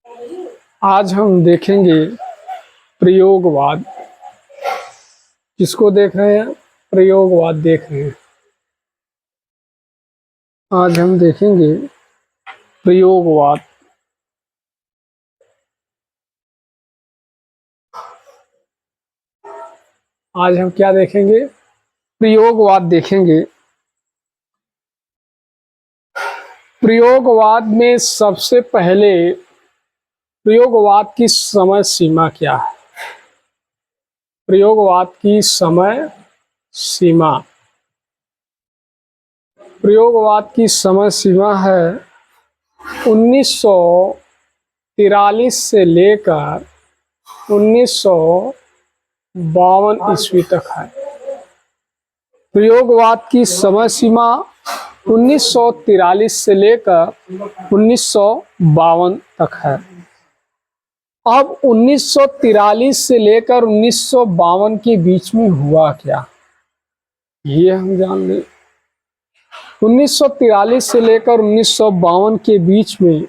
आज हम देखेंगे प्रयोगवाद। किसको देख रहे हैं? प्रयोगवाद देख रहे हैं। आज हम देखेंगे प्रयोगवाद। आज हम क्या देखेंगे? प्रयोगवाद देखेंगे। प्रयोगवाद में सबसे पहले प्रयोगवाद की समय सीमा क्या है? प्रयोगवाद की समय सीमा। प्रयोगवाद की समय सीमा है 1943 से लेकर 1952 ईस्वी तक है। प्रयोगवाद की समय सीमा 1943 से लेकर 1952 तक है। अब 1943 से लेकर 1952 के बीच में हुआ क्या, ये हम जान लें। 1943 से लेकर 1952 के बीच में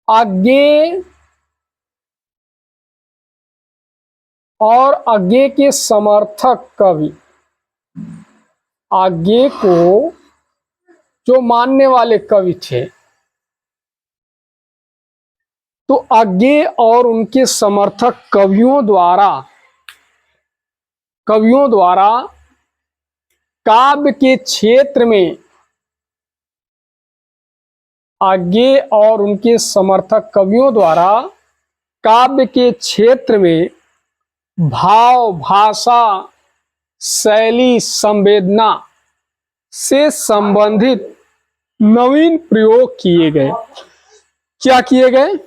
आगे और आगे के समर्थक कवि, आगे को जो मानने वाले कवि थे, तो आगे और उनके समर्थक कवियों द्वारा काव्य के क्षेत्र में, आगे और उनके समर्थक कवियों द्वारा काव्य के क्षेत्र में भाव, भाषा, शैली, संवेदना से संबंधित नवीन प्रयोग किए गए। क्या किए गए?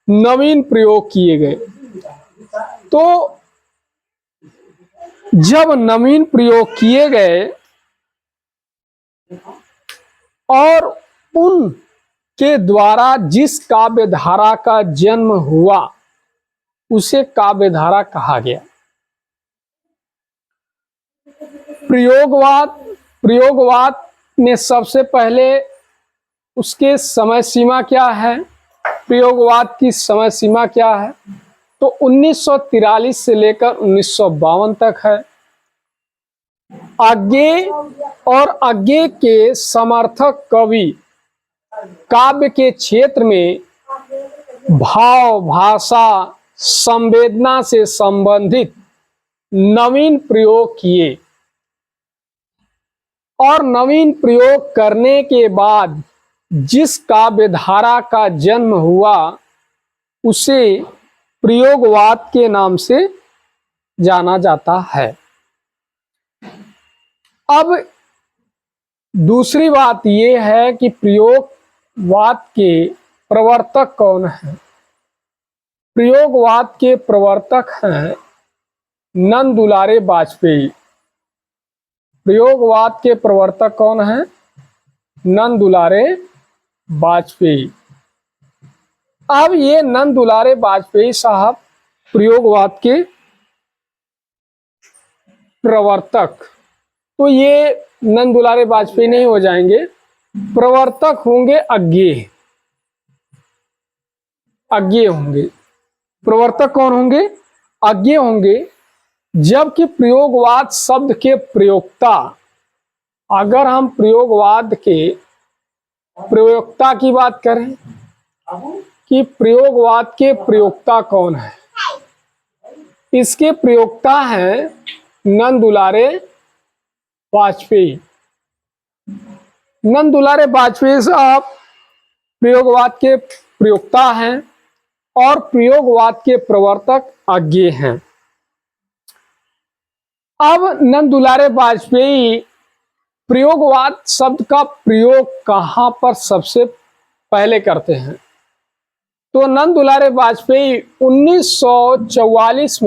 नवीन प्रयोग किए गए। तो जब नवीन प्रयोग किए गए और उनके द्वारा जिस काव्य धारा का जन्म हुआ उसे काव्य धारा कहा गया। प्रयोगवाद में सबसे पहले उसके समय सीमा क्या है? प्रयोगवाद की समय सीमा क्या है? तो 1943 से लेकर 1952 तक है। आगे और आगे के समर्थक कवि काव्य के क्षेत्र में भाव, भाषा, संवेदना से संबंधित नवीन प्रयोग किए और नवीन प्रयोग करने के बाद जिस काव्य धारा का जन्म हुआ उसे प्रयोगवाद के नाम से जाना जाता है। अब दूसरी बात यह है कि प्रयोगवाद के प्रवर्तक कौन है? प्रयोगवाद के प्रवर्तक हैं नंद दुलारे वाजपेयी। प्रयोगवाद के प्रवर्तक कौन हैं? नंद दुलारे वाजपेयी। अब ये नंद दुलारे वाजपेयी साहब प्रयोगवाद के प्रवर्तक, तो ये नंद दुलारे वाजपेयी नहीं हो जाएंगे, प्रवर्तक होंगे अज्ञेय। अज्ञेय होंगे। प्रवर्तक कौन होंगे? अज्ञेय होंगे। जबकि प्रयोगवाद शब्द के प्रयोक्ता, अगर हम प्रयोगवाद के प्रयोक्ता की बात करें कि प्रयोगवाद के प्रयोक्ता कौन है, इसके प्रयोक्ता हैं नंद दुलारे वाजपेयी। नंद दुलारे वाजपेयी साहब प्रयोगवाद के प्रयोक्ता हैं और प्रयोगवाद के प्रवर्तक अज्ञेय हैं। अब नंद दुलारे वाजपेयी प्रयोगवाद शब्द का प्रयोग कहां पर सबसे पहले करते हैं? तो नंद दुलारे वाजपेयी 1944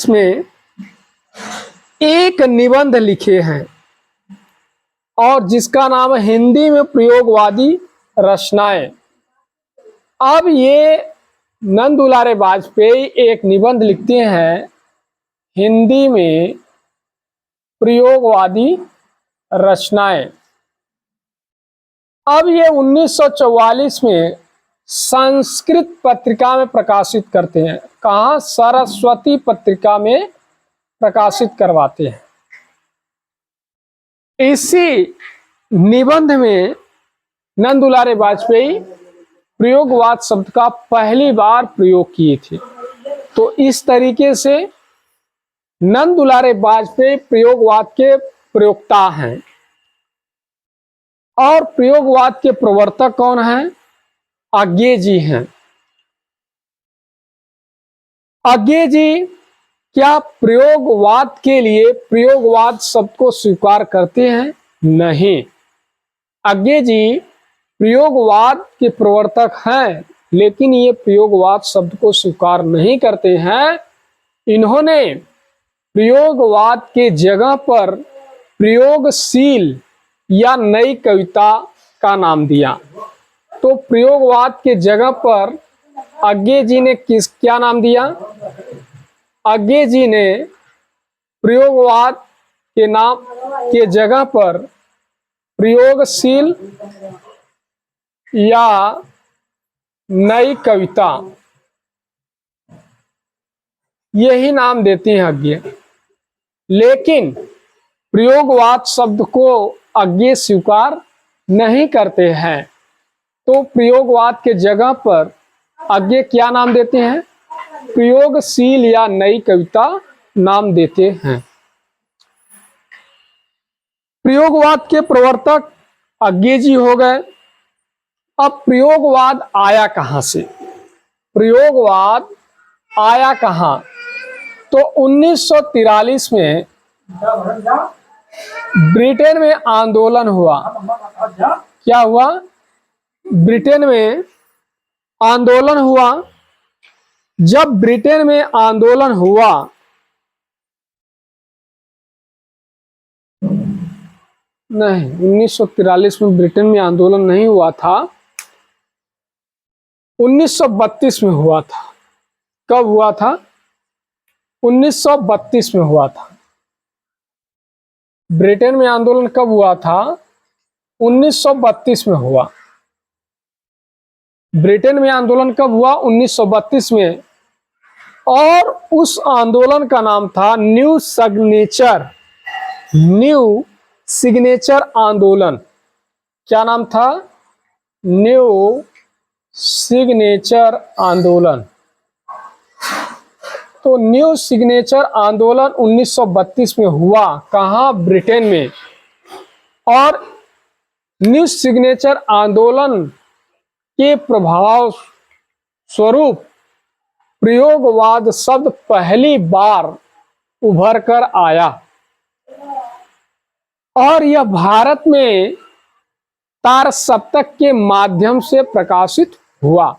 में एक निबंध लिखे हैं और जिसका नाम है हिंदी में प्रयोगवादी रचनाएं। अब ये नंद दुलारे वाजपेयी एक निबंध लिखते हैं हिंदी में प्रयोगवादी रचनाएं। अब ये 1944 में संस्कृत पत्रिका में प्रकाशित करते हैं। कहाँ? सरस्वती पत्रिका में प्रकाशित करवाते हैं। इसी निबंध में नंद दुलारे वाजपेयी प्रयोगवाद शब्द का पहली बार प्रयोग किए थे। तो इस तरीके से नंद दुलारे वाजपेयी प्रयोगवाद के प्रयोक्ता हैं। और प्रयोगवाद के प्रवर्तक कौन हैं? आज्ञे जी हैं। आज्ञे जी क्या प्रयोगवाद के लिए प्रयोगवाद शब्द को स्वीकार करते हैं? नहीं। आज्ञे जी प्रयोगवाद के प्रवर्तक हैं, लेकिन ये प्रयोगवाद शब्द को स्वीकार नहीं करते हैं। इन्होंने प्रयोगवाद के जगह पर प्रयोगशील या नई कविता का नाम दिया। तो प्रयोगवाद के जगह पर आज्ञे जी ने क्या नाम दिया? आज्ञे जी ने प्रयोगवाद के नाम के जगह पर प्रयोगशील या नई कविता यही नाम देती हैं आज्ञे। लेकिन प्रयोगवाद शब्द को आज्ञे स्वीकार नहीं करते हैं। तो प्रयोगवाद के जगह पर आज्ञे क्या नाम देते हैं? प्रयोगशील या नई कविता नाम देते हैं। प्रयोगवाद के प्रवर्तक आज्ञे जी हो गए। अब प्रयोगवाद आया कहां से? प्रयोगवाद आया कहां? तो 1943 में ब्रिटेन में आंदोलन हुआ। क्या हुआ? ब्रिटेन में आंदोलन हुआ। जब ब्रिटेन में आंदोलन हुआ, नहीं, 1943 में ब्रिटेन में आंदोलन नहीं हुआ था, 1932 में हुआ था। कब हुआ था? 1932 में हुआ था। ब्रिटेन में आंदोलन कब हुआ था? 1932 में हुआ। ब्रिटेन में आंदोलन कब हुआ? 1932 में। और उस आंदोलन का नाम था न्यू सिग्नेचर आंदोलन। क्या नाम था? न्यू सिग्नेचर आंदोलन। तो न्यू सिग्नेचर आंदोलन 1932 में हुआ। कहाँ? ब्रिटेन में। और न्यू सिग्नेचर आंदोलन के प्रभाव स्वरूप प्रयोगवाद शब्द पहली बार उभर कर आया। और यह भारत में तार सप्तक के माध्यम से प्रकाशित हुआ।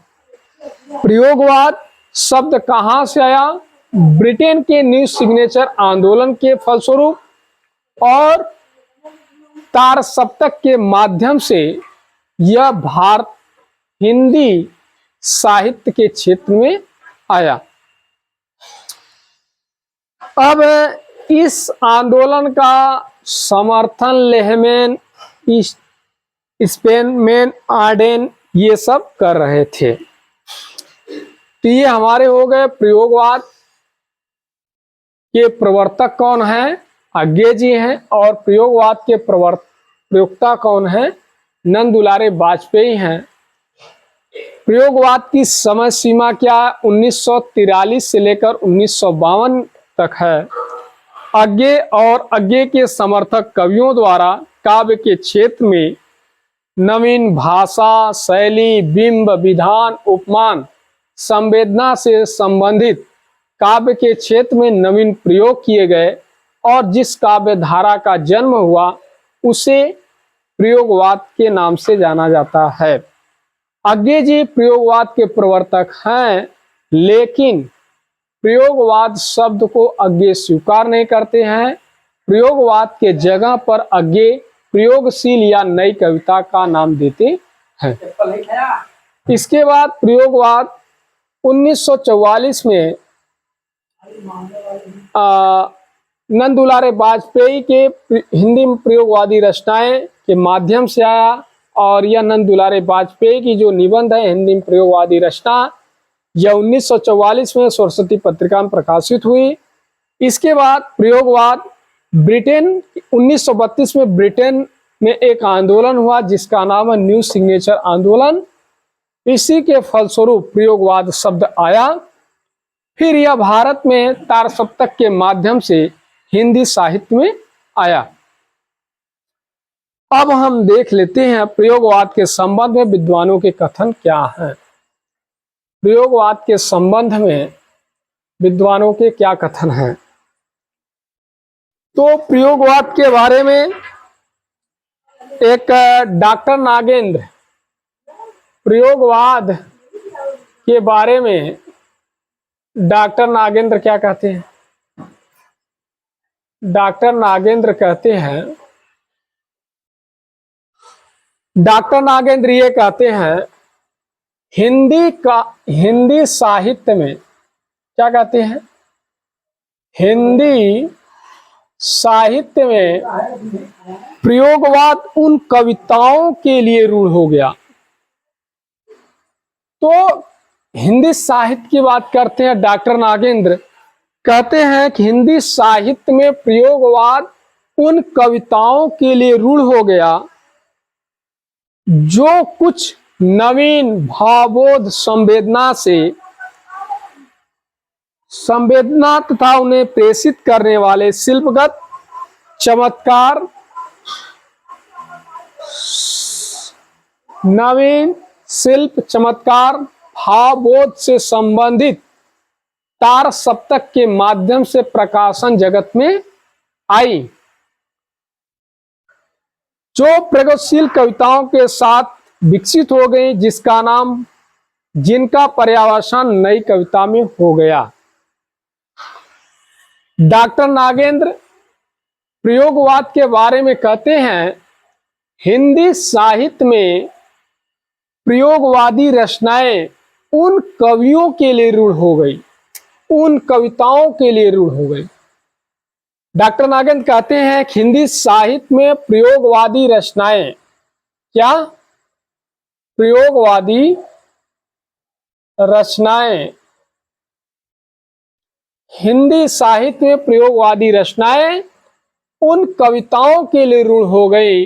प्रयोगवाद शब्द कहां से आया? ब्रिटेन के न्यू सिग्नेचर आंदोलन के फलस्वरूप और तार सप्तक के माध्यम से यह भारत हिंदी साहित्य के क्षेत्र में आया। अब इस आंदोलन का समर्थन लेहमैन, स्पेनमैन, आर्डेन ये सब कर रहे थे। तो ये हमारे हो गए प्रयोगवाद के प्रवर्तक कौन हैं? आज्ञे जी हैं। और प्रयोगवाद के प्रयोक्ता कौन हैं? नंद दुलारे वाजपेयी हैं। प्रयोगवाद की समय सीमा क्या है? 1943 से लेकर 1952 तक है। आज्ञे और आज्ञे के समर्थक कवियों द्वारा काव्य के क्षेत्र में नवीन भाषा, शैली, बिंब, विधान, उपमान, संवेदना से संबंधित काव्य के क्षेत्र में नवीन प्रयोग किए गए। और जिस काव्य धारा का जन्म हुआ उसे प्रयोगवाद के नाम से जाना जाता है। आज्ञे जी प्रयोगवाद के प्रवर्तक हैं, लेकिन प्रयोगवाद शब्द को आज्ञे स्वीकार नहीं करते हैं। प्रयोगवाद के जगह पर आज्ञे प्रयोगशील या नई कविता का नाम देते हैं। इसके बाद प्रयोगवाद 1944 में नंद दुलारे वाजपेयी के हिंदी में प्रयोगवादी रचनाएं के माध्यम से आया। और यह नंद दुलारे वाजपेयी की जो निबंध है हिंदी में प्रयोगवादी रचना, यह 1944 में सरस्वती पत्रिका में प्रकाशित हुई। इसके बाद प्रयोगवाद ब्रिटेन 1932 में ब्रिटेन में एक आंदोलन हुआ जिसका नाम है न्यू सिग्नेचर आंदोलन। इसी के फलस्वरूप प्रयोगवाद शब्द आया। फिर यह भारत में तार सप्तक के माध्यम से हिंदी साहित्य में आया। अब हम देख लेते हैं प्रयोगवाद के संबंध में विद्वानों के कथन क्या हैं। प्रयोगवाद के संबंध में विद्वानों के क्या कथन हैं। तो प्रयोगवाद के बारे में एक डॉक्टर नागेंद्र प्रयोगवाद के बारे में डॉक्टर नागेंद्र क्या कहते हैं। डॉक्टर नागेंद्र कहते हैं, डॉक्टर नागेंद्र ये कहते हैं हिंदी साहित्य में क्या कहते हैं, हिंदी साहित्य में प्रयोगवाद उन कविताओं के लिए रूढ़ हो गया। तो हिंदी साहित्य की बात करते हैं डॉक्टर नागेंद्र, कहते हैं कि हिंदी साहित्य में प्रयोगवाद उन कविताओं के लिए रूढ़ हो गया जो कुछ नवीन भावबोध संवेदना तथा उन्हें प्रेषित करने वाले शिल्पगत चमत्कार, नवीन शिल्प चमत्कार भावबोध से संबंधित तार सप्तक के माध्यम से प्रकाशन जगत में आई, जो प्रगतिशील कविताओं के साथ विकसित हो गई, जिनका पर्यावसान नई कविता में हो गया। डॉक्टर नागेंद्र प्रयोगवाद के बारे में कहते हैं हिंदी साहित्य में प्रयोगवादी रचनाएं उन कवियों के लिए रूढ़ हो गई, उन कविताओं के लिए रूढ़ हो गई। डॉक्टर नागेंद्र कहते हैं कि हिंदी साहित्य में प्रयोगवादी रचनाएं, क्या प्रयोगवादी रचनाएं, हिंदी साहित्य में प्रयोगवादी रचनाएं उन कविताओं के लिए रूढ़ हो गई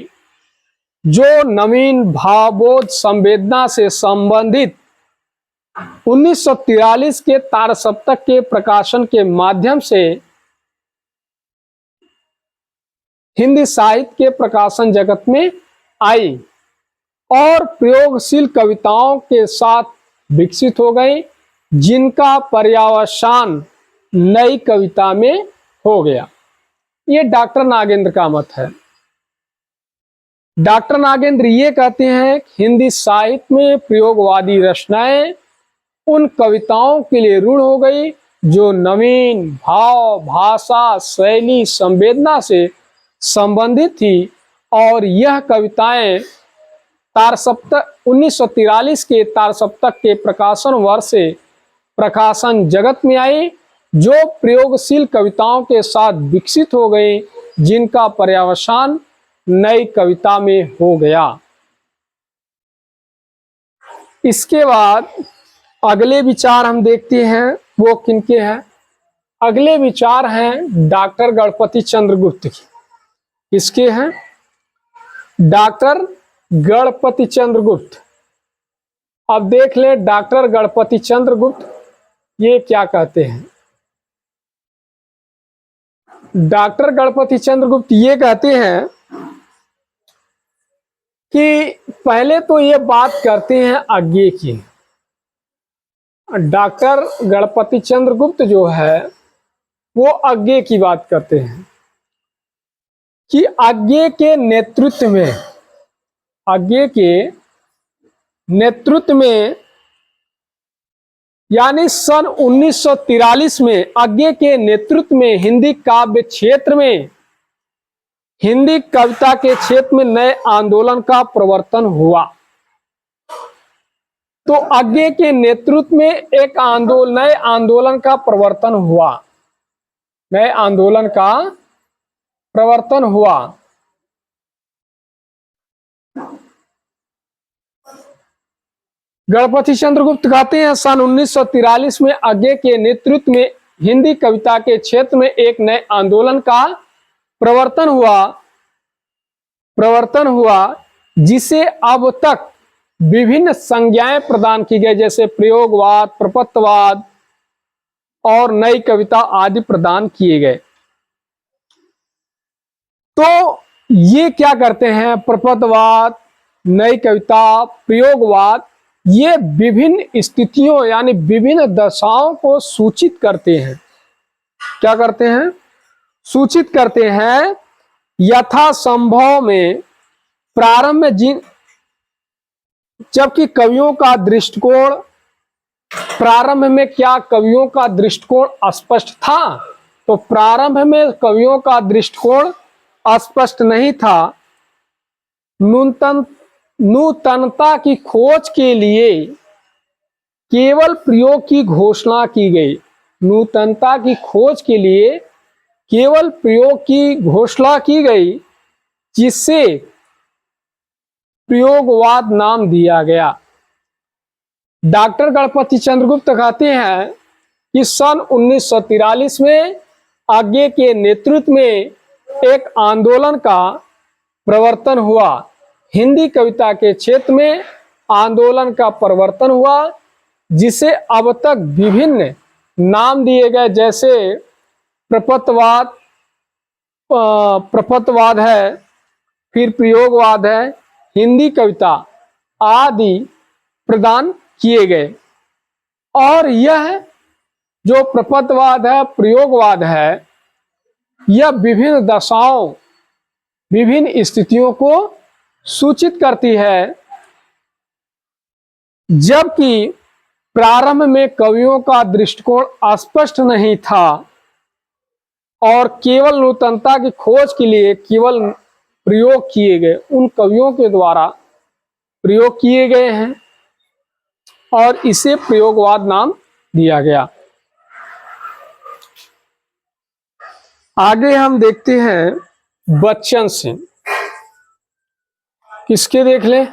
जो नवीन भावबोध संवेदना से संबंधित 1943 के तार सप्तक के प्रकाशन के माध्यम से हिंदी साहित्य के प्रकाशन जगत में आई और प्रयोगशील कविताओं के साथ विकसित हो गई, जिनका पर्यावसान नई कविता में हो गया। ये डॉक्टर नागेंद्र का मत है। डॉक्टर नागेंद्र ये कहते हैं कि हिंदी साहित्य में प्रयोगवादी रचनाएं उन कविताओं के लिए रूढ़ हो गई जो नवीन भाव, भाषा, शैली, संवेदना से संबंधित थी और यह कविताएं तार सप्तक 1943 के तार सप्तक के प्रकाशन वर्ष से प्रकाशन जगत में आई, जो प्रयोगशील कविताओं के साथ विकसित हो गई, जिनका पर्यावसान नई कविता में हो गया। इसके बाद अगले विचार हम देखते हैं वो किनके हैं। अगले विचार हैं डॉक्टर गणपति चंद्रगुप्त की। किसके हैं? डॉक्टर गणपति चंद्रगुप्त। अब देख ले डॉक्टर गणपति चंद्रगुप्त ये क्या कहते हैं। डॉक्टर गणपति चंद्रगुप्त ये कहते हैं कि पहले तो ये बात करते हैं आज्ञे की। डॉक्टर गणपति चंद्रगुप्त जो है वो आज्ञे की बात करते हैं कि आज्ञे के नेतृत्व में यानी सन 1943 में आज्ञे के नेतृत्व में हिंदी काव्य क्षेत्र में, हिंदी कविता के क्षेत्र में नए आंदोलन का प्रवर्तन हुआ। तो आज्ञे के नेतृत्व में एक नए आंदोलन का प्रवर्तन हुआ, नए आंदोलन का प्रवर्तन हुआ। गणपति चंद्रगुप्त कहते हैं सन 1943 में आगे के नेतृत्व में हिंदी कविता के क्षेत्र में एक नए आंदोलन का प्रवर्तन हुआ जिसे अब तक विभिन्न संज्ञाएं प्रदान की गई, जैसे प्रयोगवाद, प्रपत्तवाद और नई कविता आदि प्रदान किए गए। तो ये क्या करते हैं, प्रपत्तवाद, नई कविता, प्रयोगवाद, ये विभिन्न स्थितियों यानी विभिन्न दशाओं को सूचित करते हैं। क्या करते हैं? सूचित करते हैं। यथासंभव में प्रारंभ में जबकि कवियों का दृष्टिकोण, प्रारंभ में क्या कवियों का दृष्टिकोण स्पष्ट था? तो प्रारंभ में कवियों का दृष्टिकोण स्पष्ट नहीं था। नूतनता की खोज के लिए केवल प्रयोग की घोषणा की गई। नूतनता की खोज के लिए केवल प्रयोग की घोषणा की गई, जिससे प्रयोगवाद नाम दिया गया। डॉक्टर गणपति चंद्रगुप्त कहते हैं कि सन 1943 में आगे के नेतृत्व में एक आंदोलन का प्रवर्तन हुआ। हिंदी कविता के क्षेत्र में आंदोलन का प्रवर्तन हुआ, जिसे अब तक विभिन्न नाम दिए गए, जैसे प्रपत्तवाद है, फिर प्रयोगवाद है, हिंदी कविता आदि प्रदान किए गए। और यह जो प्रपत्तवाद है, प्रयोगवाद है, यह विभिन्न दशाओं, विभिन्न स्थितियों को सूचित करती है। जबकि प्रारंभ में कवियों का दृष्टिकोण स्पष्ट नहीं था और केवल नूतनता की खोज के लिए केवल प्रयोग किए गए, उन कवियों के द्वारा प्रयोग किए गए हैं और इसे प्रयोगवाद नाम दिया गया। आगे हम देखते हैं बच्चन सिंह। किसके देख लें?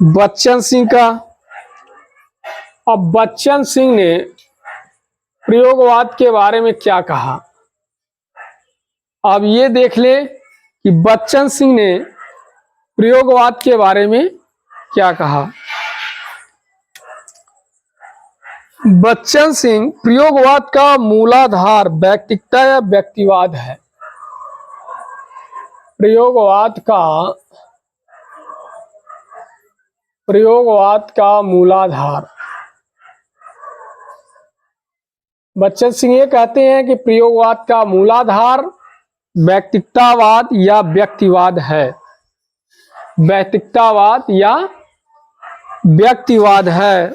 बच्चन सिंह का। अब बच्चन सिंह ने प्रयोगवाद के बारे में क्या कहा, अब ये देख ले कि बच्चन सिंह ने प्रयोगवाद के बारे में क्या कहा। बच्चन सिंह, प्रयोगवाद का मूलाधार व्यक्तिकता या व्यक्तिवाद है। प्रयोगवाद का मूलाधार, बच्चन सिंह ये कहते हैं कि प्रयोगवाद का मूलाधार व्यक्तिकतावाद या व्यक्तिवाद है। व्यक्तिकतावाद या व्यक्तिवाद है।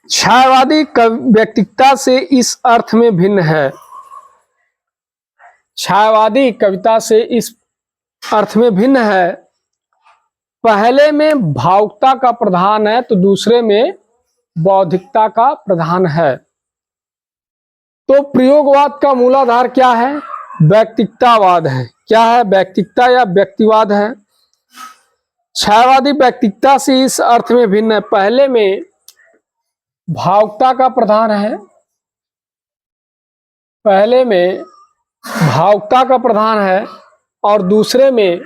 छायावादी व्यक्तिकता से इस अर्थ में भिन्न है। छायावादी कविता से इस अर्थ में भिन्न है, पहले में भावुकता का प्रधान है तो दूसरे में बौद्धिकता का प्रधान है। तो प्रयोगवाद का मूलाधार क्या है? व्यक्तिकतावाद है। क्या है? व्यक्तिकता या व्यक्तिवाद है। छायावादी व्यक्तिकता से इस अर्थ में भिन्न है, पहले में भावुकता का प्रधान है, पहले में भावुकता का प्रधान है और दूसरे में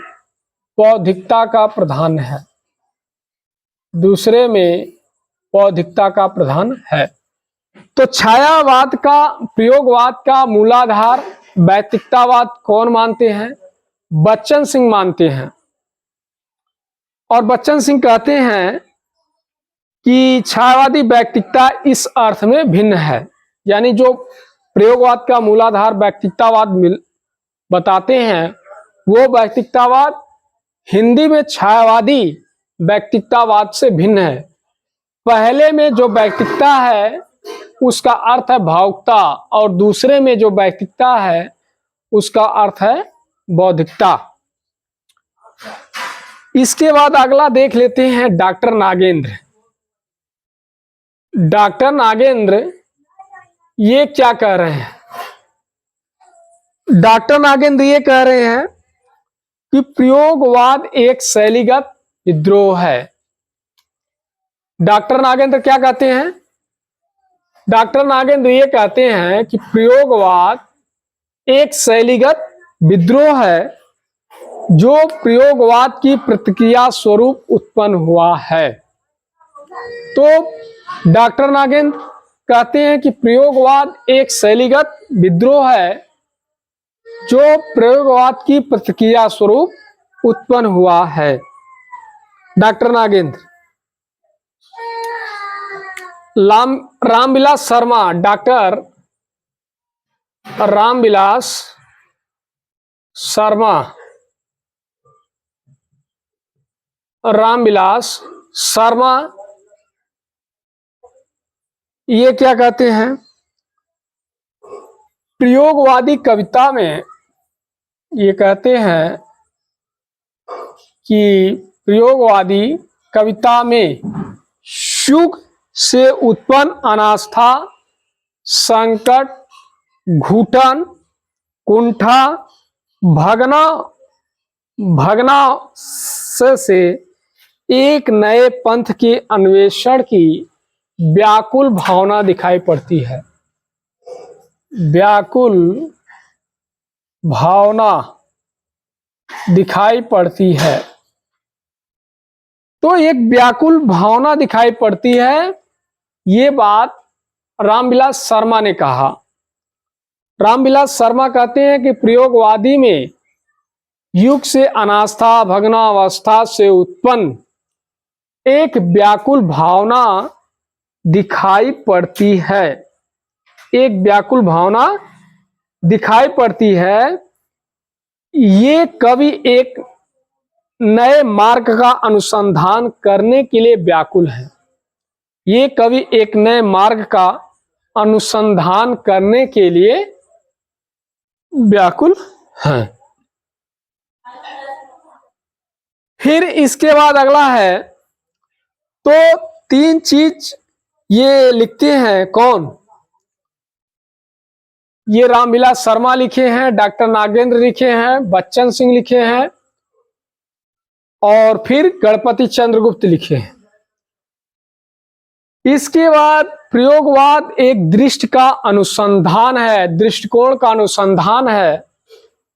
बौद्धिकता का प्रधान है। दूसरे में बौद्धिकता का प्रधान है। तो छायावाद का, प्रयोगवाद का मूलाधार व्यक्तिकतावाद कौन मानते हैं? बच्चन सिंह मानते हैं। और बच्चन सिंह कहते हैं कि छायावादी व्यक्तिकता इस अर्थ में भिन्न है, यानी जो प्रयोगवाद का मूलाधार व्यक्तिकतावाद बताते हैं, वो व्यक्तिकतावाद हिंदी में छायावादी व्यक्तिकतावाद से भिन्न है। पहले में जो व्यक्तिकता है उसका अर्थ है भावुकता और दूसरे में जो व्यक्तिकता है उसका अर्थ है बौद्धिकता। इसके बाद अगला देख लेते हैं डॉक्टर नागेंद्र। डॉक्टर नागेंद्र ये क्या कह रहे हैं? डॉक्टर नागेंद्र ये कह रहे हैं कि प्रयोगवाद एक शैलीगत विद्रोह है। डॉक्टर नागेंद्र क्या कहते हैं? डॉक्टर नागेंद्र ये कहते हैं कि प्रयोगवाद एक शैलीगत विद्रोह है जो प्रयोगवाद की प्रतिक्रिया स्वरूप उत्पन्न हुआ है। तो डॉक्टर नागेंद्र कहते हैं कि प्रयोगवाद एक शैलीगत विद्रोह है जो प्रयोगवाद की प्रतिक्रिया स्वरूप उत्पन्न हुआ है। डॉक्टर नागेंद्र। रामविलास शर्मा, डॉक्टर रामविलास शर्मा, रामविलास शर्मा ये क्या कहते हैं? प्रयोगवादी कविता में ये कहते हैं कि प्रयोगवादी कविता में युग से उत्पन्न अनास्था, संकट, घुटन, कुंठा, भगना से एक नए पंथ के अन्वेषण की व्याकुल भावना दिखाई पड़ती है। व्याकुल भावना दिखाई पड़ती है। तो एक व्याकुल भावना दिखाई पड़ती है, ये बात रामविलास शर्मा ने कहा। रामविलास शर्मा कहते हैं कि प्रयोगवादी में युग से अनास्था, भग्नावस्था से उत्पन्न एक व्याकुल भावना दिखाई पड़ती है। एक व्याकुल भावना दिखाई पड़ती है। ये कवि एक नए मार्ग का अनुसंधान करने के लिए व्याकुल है। ये कवि एक नए मार्ग का अनुसंधान करने के लिए व्याकुल है। फिर इसके बाद अगला है, तो तीन चीज ये लिखते हैं कौन? ये रामविलास शर्मा लिखे हैं, डॉक्टर नागेंद्र लिखे हैं, बच्चन सिंह लिखे हैं और फिर गणपति चंद्रगुप्त लिखे हैं। इसके बाद प्रयोगवाद एक दृष्टि का अनुसंधान है, दृष्टिकोण का अनुसंधान है।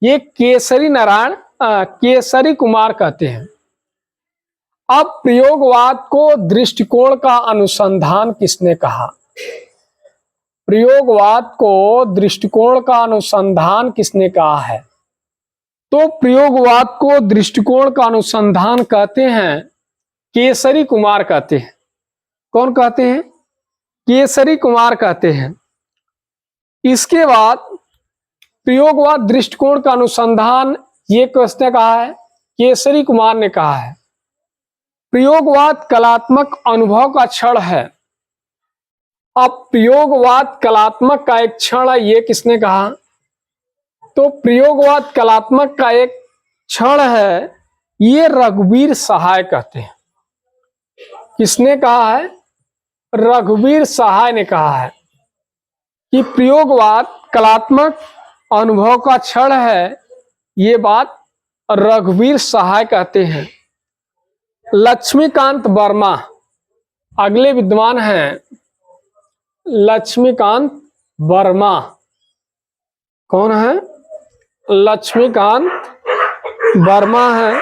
ये केसरी कुमार कहते हैं। अब प्रयोगवाद को दृष्टिकोण का अनुसंधान किसने कहा? प्रयोगवाद को दृष्टिकोण का अनुसंधान किसने कहा है? तो प्रयोगवाद को दृष्टिकोण का अनुसंधान कहते हैं केसरी कुमार कहते हैं। कौन कहते हैं? केसरी कुमार कहते हैं। इसके बाद प्रयोगवाद दृष्टिकोण का अनुसंधान ये किसने कहा है? केसरी कुमार ने कहा है। प्रयोगवाद कलात्मक अनुभव का क्षण है। अब प्रयोगवाद कलात्मक का एक क्षण है, ये किसने कहा? तो प्रयोगवाद कलात्मक का एक क्षण है, ये रघुवीर सहाय कहते हैं। किसने कहा है? रघुवीर सहाय ने कहा है कि प्रयोगवाद कलात्मक अनुभव का क्षण है। ये बात रघुवीर सहाय कहते हैं। लक्ष्मीकांत वर्मा अगले विद्वान हैं। लक्ष्मीकांत वर्मा कौन है? लक्ष्मीकांत वर्मा है।